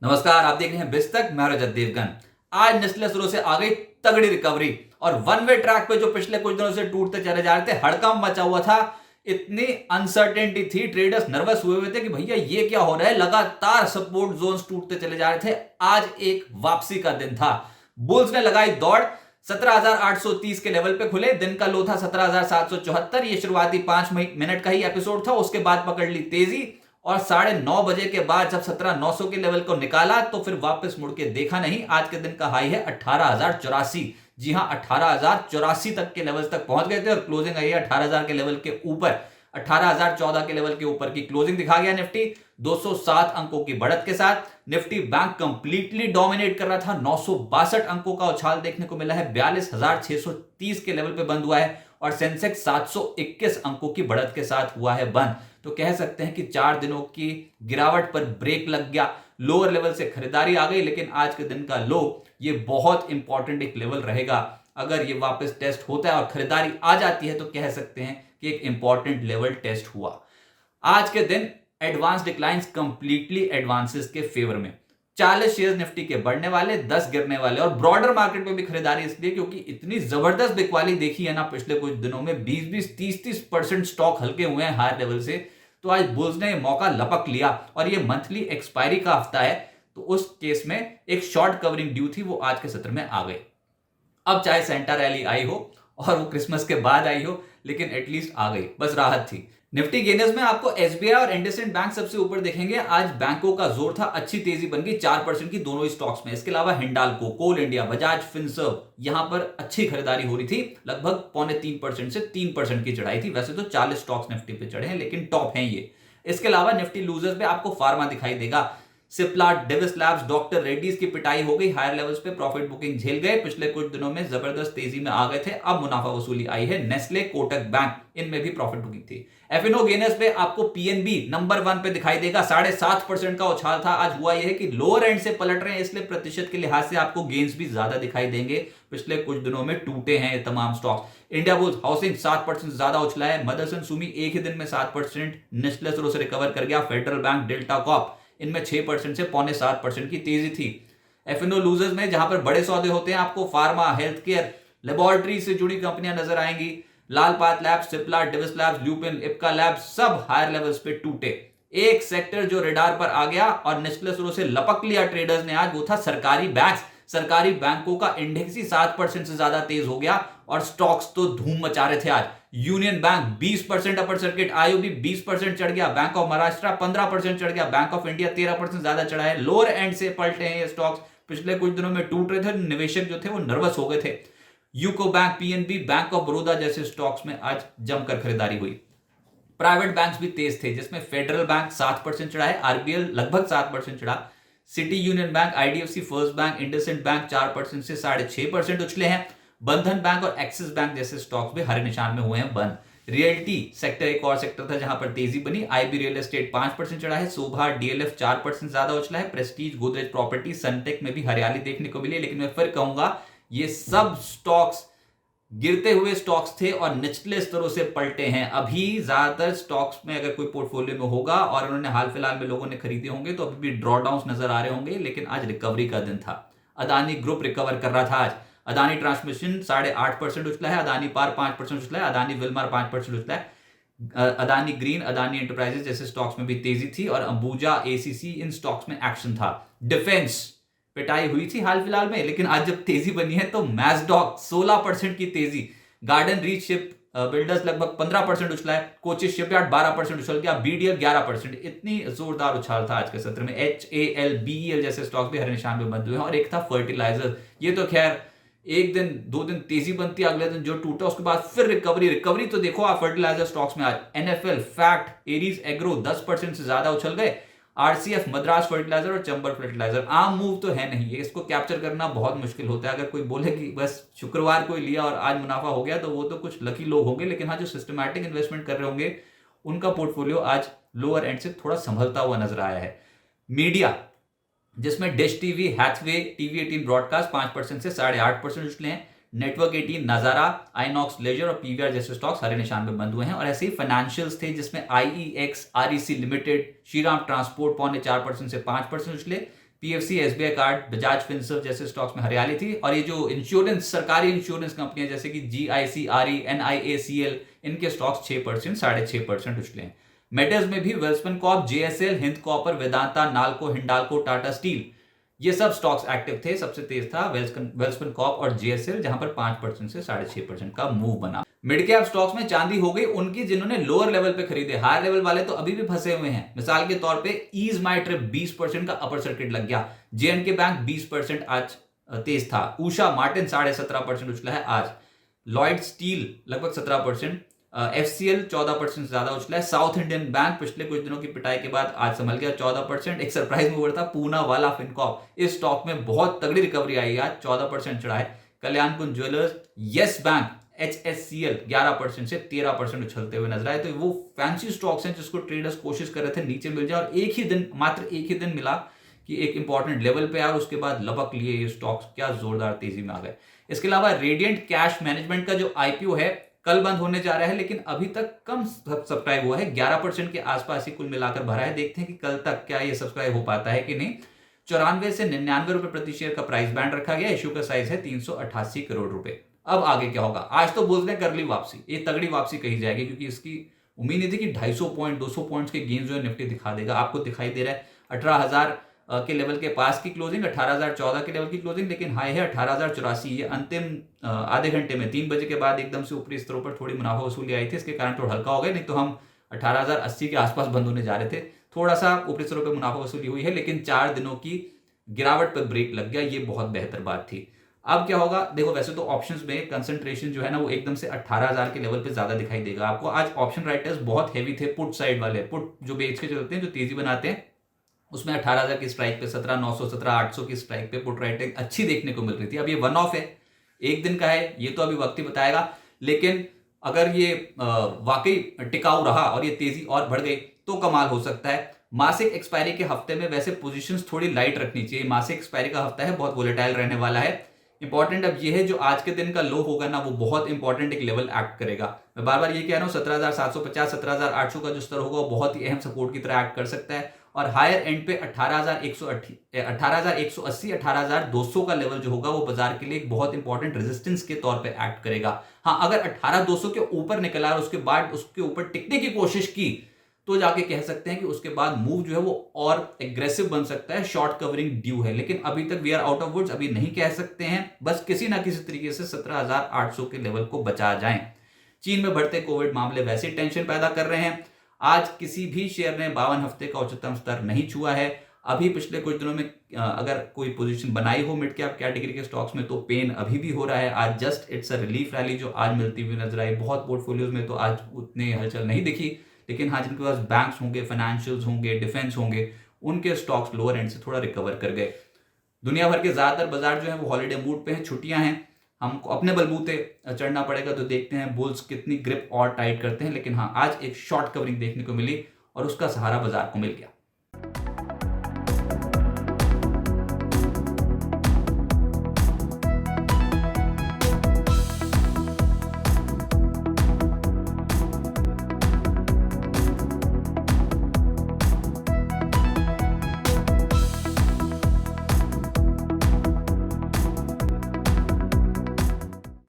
नमस्कार, आप देख रहे हैं बिस्तक। मैं रजत देवगन। आज निचले सुरों से आ गई तगड़ी रिकवरी और वन वे ट्रैक पे जो पिछले कुछ दिनों से टूटते चले जा रहे थे, हड़कंप मचा हुआ था। इतनी अनसर्टेनिटी थी, ट्रेडर्स नर्वस हुए हुए थे कि भैया ये क्या हो रहा है। लगातार सपोर्ट जोन्स टूटते चले जा रहे थे। आज एक वापसी का दिन था। बुल्स ने लगाई दौड़, 17,830 के लेवल पे खुले। दिन का लो था 17,774। ये शुरुआती 5 मिनट का ही एपिसोड था। उसके बाद पकड़ ली तेजी और 9:30 बजे के बाद जब 17,900 के लेवल को निकाला तो फिर वापस मुड़ के देखा नहीं। आज के दिन का हाई है 18,084। जी हां, 18,084 तक के लेवल तक पहुंच गए थे और क्लोजिंग आई है 18,000 के लेवल के ऊपर। 18,014 के लेवल के ऊपर की क्लोजिंग दिखा गया निफ्टी 207 अंकों की बढ़त के साथ। निफ्टी बैंक कंप्लीटली डोमिनेट कर रहा था। 962 अंकों का उछाल देखने को मिला है। 42,630 के लेवल पे बंद हुआ है और सेंसेक्स 721 अंकों की बढ़त के साथ हुआ है बंद। तो कह सकते हैं कि 4 दिनों की गिरावट पर ब्रेक लग गया। लोअर लेवल से खरीदारी आ गई, लेकिन आज के दिन का लो ये बहुत इंपॉर्टेंट एक लेवल रहेगा। अगर ये वापस टेस्ट होता है और खरीदारी आ जाती है तो कह सकते हैं कि एक इंपॉर्टेंट लेवल टेस्ट हुआ। आज के दिन एडवांस डिक्लाइंस कंप्लीटली एडवांसेस के फेवर में। 40 शेयर निफ्टी के बढ़ने वाले, 10 गिरने वाले। और ब्रॉडर मार्केट में भी खरीदारी इसलिए क्योंकि इतनी जबरदस्त बिकवाली देखी है ना पिछले कुछ दिनों में। 20-20, 30-30% स्टॉक हल्के हुए हैं हायर लेवल से। तो आज बुल्स ने मौका लपक लिया और ये मंथली एक्सपायरी का हफ्ता है, तो उस केस में एक शॉर्ट कवरिंग ड्यू थी, वो आज के सत्र में आ गई। अब चाहे सेंटा रैली आई हो और वो क्रिसमस के बाद आई हो, लेकिन एटलीस्ट आ गई, बस राहत थी। निफ्टी गेनर्स में आपको एसबीआई और इंडसइंड बैंक सबसे ऊपर देखेंगे। आज बैंकों का जोर था, अच्छी तेजी बन गई 4% की दोनों ही स्टॉक्स में। इसके अलावा हिंडाल्को, कोल इंडिया, बजाज फिनसर्व, यहां पर अच्छी खरीदारी हो रही थी। लगभग 2.25% से 3% की चढ़ाई थी। वैसे तो 40 स्टॉक्स निफ्टी पे चढ़े हैं, लेकिन टॉप हैं ये। इसके अलावा निफ्टी लूजर्स में आपको फार्मा दिखाई देगा। Cipla, Davis labs, doctor Reddy's की पिटाई हो गई। हायर लेवल्स पे प्रॉफिट बुकिंग झेल गए। पिछले कुछ दिनों में जबरदस्त तेजी में आ गए थे, अब मुनाफा वसूली आई है। नेस्ले, कोटक बैंक, इनमें भी प्रॉफिट बुकिंग थी। एफएनओ गेनर्स पे आपको पीएनबी नंबर 1 पे दिखाई देगा। 7.5% का उछाल था। आज हुआ यह है कि लोअर एंड से पलट रहे हैं, इसलिए प्रतिशत के लिहाज से आपको गेन्स भी ज्यादा दिखाई देंगे। पिछले कुछ दिनों में टूटे हैं ये तमाम स्टॉक्स। इंडिया बुल्स हाउसिंग 7% ज्यादा उछला है। मदरसन सुमी एक ही दिन में 7% निचले स्तरों से रिकवर कर गया। फेडरल बैंक, डेल्टा कॉप, इनमें 6% से 6.25% की तेजी थी। एफएनओ लूजर्स में जहां पर बड़े सौदे होते हैं, आपको फार्मा, हेल्थ केयर, लेबोरेटरी से जुड़ी कंपनियां नजर आएंगी। Lal Path labs, Cipla, Divi's labs, Lupin, Ipca labs, सब हायर लेवल्स पे टूटे। एक सेक्टर जो रडार पर आ गया और निचले स्तरों से लपक लिया ट्रेडर्स ने आज, वो था सरकारी बैंक्स। सरकारी बैंकों का इंडेक्स ही 7% से ज्यादा तेज हो गया और स्टॉक्स तो धूम मचा रहे थे आज। Union bank 20% upper circuit, IOB 20% चढ़ गया, बैंक ऑफ महाराष्ट्र 15% चढ़ गया, बैंक ऑफ इंडिया 13% ज्यादा चढ़ा है। लोअर एंड से पलटे हैं ये स्टॉक्स। पिछले कुछ दिनों में टूट रहे थे, निवेशक जो थे वो नर्वस हो गए थे। UCO bank, PNB, bank of Baroda जैसे स्टॉक्स में आज जमकर खरीदारी हुई। प्राइवेट बैंक्स भी तेज थे, जिसमें फेडरल बैंक 7% चढ़ा है, आरबीएल लगभग 7% चढ़ा, city union bank, IDFC first bank, IndusInd bank 4% से 6.5% उछले हैं। बंधन बैंक और एक्सिस बैंक जैसे स्टॉक्स भी हरे निशान में हुए हैं बंद। रियल्टी सेक्टर एक और सेक्टर था जहां पर तेजी बनी। आईबी रियल एस्टेट 5% चढ़ा है। शोभा, डीएलएफ 4% ज्यादा उछला है। प्रेस्टीज, गोदरेज प्रॉपर्टी, सनटेक में भी हरियाली देखने को मिली। लेकिन मैं फिर कहूंगा, ये सब स्टॉक्स गिरते हुए स्टॉक्स थे और निचले स्तरों से पलटे हैं। अभी ज्यादातर स्टॉक्स में अगर कोई पोर्टफोलियो में होगा और उन्होंने हाल फिलहाल में लोगों ने खरीदे होंगे तो अभी भी ड्रॉडाउन नजर आ रहे होंगे, लेकिन आज रिकवरी का दिन था। अदानी ग्रुप रिकवर कर रहा था आज। अदानी ट्रांसमिशन 8.5% उछला है। अदानी पार 5% उछला है। अदानी विल्मर 5% उछला है। अदानी ग्रीन, अदानी एंटरप्राइजेस जैसे स्टॉक्स में भी तेजी थी और अंबुजा, एसीसी, इन स्टॉक्स में एक्शन था। डिफेंस पिटाई हुई थी हाल फिलहाल में, लेकिन आज जब तेजी बनी है तो मैजडॉक 16% की तेजी। गार्डन रीच शिप बिल्डर्स लगभग 15% उछला है। कोचिस शिपयार्ड 12% उछल गया। बीडीएल 11%। इतनी जोरदार उछाल था आज के सत्र में। HAL, BEL जैसे स्टॉक्स भी हरे निशान में बंद हुए हैं। और एक था फर्टिलाइजर, ये तो खैर एक दिन 2 दिन तेजी बनती है, अगले दिन जो टूटा उसके बाद फिर रिकवरी तो देखो आप फर्टिलाइजर स्टॉक्स में आज। एनएफएल, फैक्ट, एरीज एग्रो 10% से ज्यादा उछल गए। आरसीएफ, मद्रास फर्टिलाइजर और चंबल फर्टिलाइजर। आम मूव तो है नहीं, इसको कैप्चर करना बहुत मुश्किल होता है। अगर कोई बोले कि बस शुक्रवार को लिया और आज मुनाफा हो गया, तो वो तो कुछ लकी लोग होंगे। लेकिन हाँ, जो सिस्टमैटिक इन्वेस्टमेंट कर रहे होंगे उनका पोर्टफोलियो आज लोअर एंड से थोड़ा संभलता हुआ नजर आया है। मीडिया, जिसमें dish TV, Hathway, TV 18 broadcast 5% से 8.5% उछले हैं। नेटवर्क 18, नजारा, आइनॉक्स लेजर और पीवीआर जैसे स्टॉक्स हरे निशान में बंद हुए हैं। और ऐसे ही फाइनेंशियल्स थे, जिसमें IEX, REC limited, Shriram transport 4.25% से 5% उछले। PFC, SBI card, Bajaj Finserv जैसे स्टॉक्स में हरियाली थी। और ये जो इंश्योरेंस, सरकारी इंश्योरेंस कंपनियां जैसे कि जीआईसी, एनआईएसीएल, इनके स्टॉक्स 6%, 6.5% उछले हैं। मेटल्स में भी Welspun Corp, JSL, Hind copper, Vedanta, NALCO, Hindalco, Tata steel, ये सब स्टॉक्स एक्टिव थे। सबसे तेज था वेल्सपन कॉर्प और जेएसएल, जहां पर 5% से 6.5% का मूव बना। मिड कैप स्टॉक्स में चांदी हो गई उनकी जिन्होंने लोअर लेवल पे खरीदे। हायर लेवल वाले तो अभी भी फंसे हुए हैं। मिसाल के तौर पे ईज माई ट्रिप 20% का अपर सर्किट लग गया। जेएनके बैंक 20% आज तेज था। उषा मार्टिन 17.5% उछला है आज। लॉयड स्टील लगभग 17%, एफसीएल 14% ज्यादा उछला है। साउथ इंडियन बैंक पिछले कुछ दिनों की पिटाई के बाद आज संभल गया 14%। एक सरप्राइज मूवर था पूना वाला फिनकॉर्प, इस स्टॉक में बहुत तगड़ी रिकवरी आई, आज 14% चढ़ा है। कल्याण कुंज ज्वेलर्स, यस बैंक, एचएससीएल 11% से 13% उछलते हुए नजर आए। तो वो फैंसी स्टॉक्स हैं जिसको ट्रेडर्स कोशिश कर रहे थे नीचे मिल जाए, और मात्र एक ही दिन मिला कि एक इंपॉर्टेंट लेवल पे आया और उसके बाद लपक लिए ये स्टॉक्स, क्या जोरदार तेजी में आ गए। इसके अलावा रेडियंट कैश मैनेजमेंट का जो आईपीओ है कल बंद होने जा रहा है, लेकिन अभी तक कम सब्सक्राइब हुआ है, 11% के आसपास ही कुल मिलाकर भरा है। देखते हैं कि कल तक क्या ये सब्सक्राइब हो पाता है कि नहीं। 94 से 99 रुपए प्रति शेयर का प्राइस बैंड रखा गया। इश्यू का साइज है 388 करोड़ रुपए। अब आगे क्या होगा? आज तो बोलते हैं कर ली वापसी, ये तगड़ी वापसी कही जाएगी, क्योंकि इसकी उम्मीद नहीं थी कि 250 पॉइंट 200 पॉइंट्स के गेन जो है निफ्टी दिखा देगा। आपको दिखाई दे रहा है 18,000 के लेवल के पास की क्लोजिंग, 18,014 के लेवल की क्लोजिंग, लेकिन हाई है 18,084। ये अंतिम आधे घंटे में 3 बजे के बाद एकदम से ऊपरी स्तरों पर थोड़ी मुनाफा वसूली आई थी, इसके कारण थोड़ा हल्का हो गया। नहीं तो हम 18,080 के आसपास बंद होने जा रहे थे। थोड़ा सा ऊपरी स्तरों पर मुनाफा वसूली हुई है, लेकिन 4 दिनों की गिरावट पर ब्रेक लग गया, ये बहुत बेहतर बात थी। अब क्या होगा? देखो, वैसे तो ऑप्शंस में कंसंट्रेशन जो है ना वो एकदम से 18,000 के लेवल पे ज्यादा दिखाई देगा आपको। आज ऑप्शन राइटर्स बहुत हेवी थे, पुट साइड वाले, पुट जो बेच के चलते हैं, जो तेजी बनाते हैं, उसमें 18,000 की स्ट्राइक पे 17,900, 17,800 की स्ट्राइक पे पुट राइटिंग अच्छी देखने को मिल रही थी। अब ये वन ऑफ है, एक दिन का है, ये तो अभी वक्त ही बताएगा। लेकिन अगर ये वाकई टिकाऊ रहा और ये तेजी और बढ़ गई तो कमाल हो सकता है। मासिक एक्सपायरी के हफ्ते में वैसे पोजीशंस थोड़ी लाइट रखनी चाहिए। मासिक एक्सपायरी का हफ्ता है, बहुत वोलेटाइल रहने वाला है। इंपॉर्टेंट अब ये है, जो आज के दिन का लो होगा ना, वो बहुत इंपॉर्टेंट एक लेवल एक्ट करेगा। मैं बार बार ये कह रहा हूं, 17,750, 17,800 का जो स्तर होगा वो बहुत ही अहम सपोर्ट की तरह एक्ट कर सकता है। और हायर एंड पे 18,180, 18,200 का लेवल जो होगा वो बाजार के लिए एक बहुत इंपॉर्टेंट रेजिस्टेंस के तौर पे एक्ट करेगा। हाँ, अगर 18,200 के ऊपर निकला और उसके बाद उसके ऊपर टिकने की कोशिश की तो जाके कह सकते हैं कि उसके बाद मूव जो है वो और एग्रेसिव बन सकता है, शॉर्ट कवरिंग ड्यू है। लेकिन अभी तक we are out of woods, अभी नहीं कह सकते हैं। बस किसी ना किसी तरीके से 17,800 के लेवल को बचा जाएं। चीन में बढ़ते कोविड मामले वैसे टेंशन पैदा कर रहे हैं। आज किसी भी शेयर ने 52 हफ्ते का उच्चतम स्तर नहीं छुआ है। अभी पिछले कुछ दिनों में अगर कोई पोजीशन बनाई हो मिड कैप कैटेगरी के स्टॉक्स में तो पेन अभी भी हो रहा है। आज just it's a relief rally जो आज मिलती हुई नजर आई। बहुत पोर्टफोलियोज में तो आज उतने हलचल नहीं दिखी, लेकिन हाँ, जिनके पास बैंक्स होंगे, फाइनेंशियल्स होंगे, डिफेंस होंगे, उनके स्टॉक्स लोअर एंड से थोड़ा रिकवर कर गए। दुनिया भर के ज्यादातर बाजार जो है वो हॉलीडे मूड पे हैं, छुट्टियां हैं, हमको अपने बलबूते चढ़ना पड़ेगा। तो देखते हैं बुल्स कितनी ग्रिप और टाइट करते हैं। लेकिन हाँ, आज एक शॉर्ट कवरिंग देखने को मिली और उसका सहारा बाजार को मिल गया।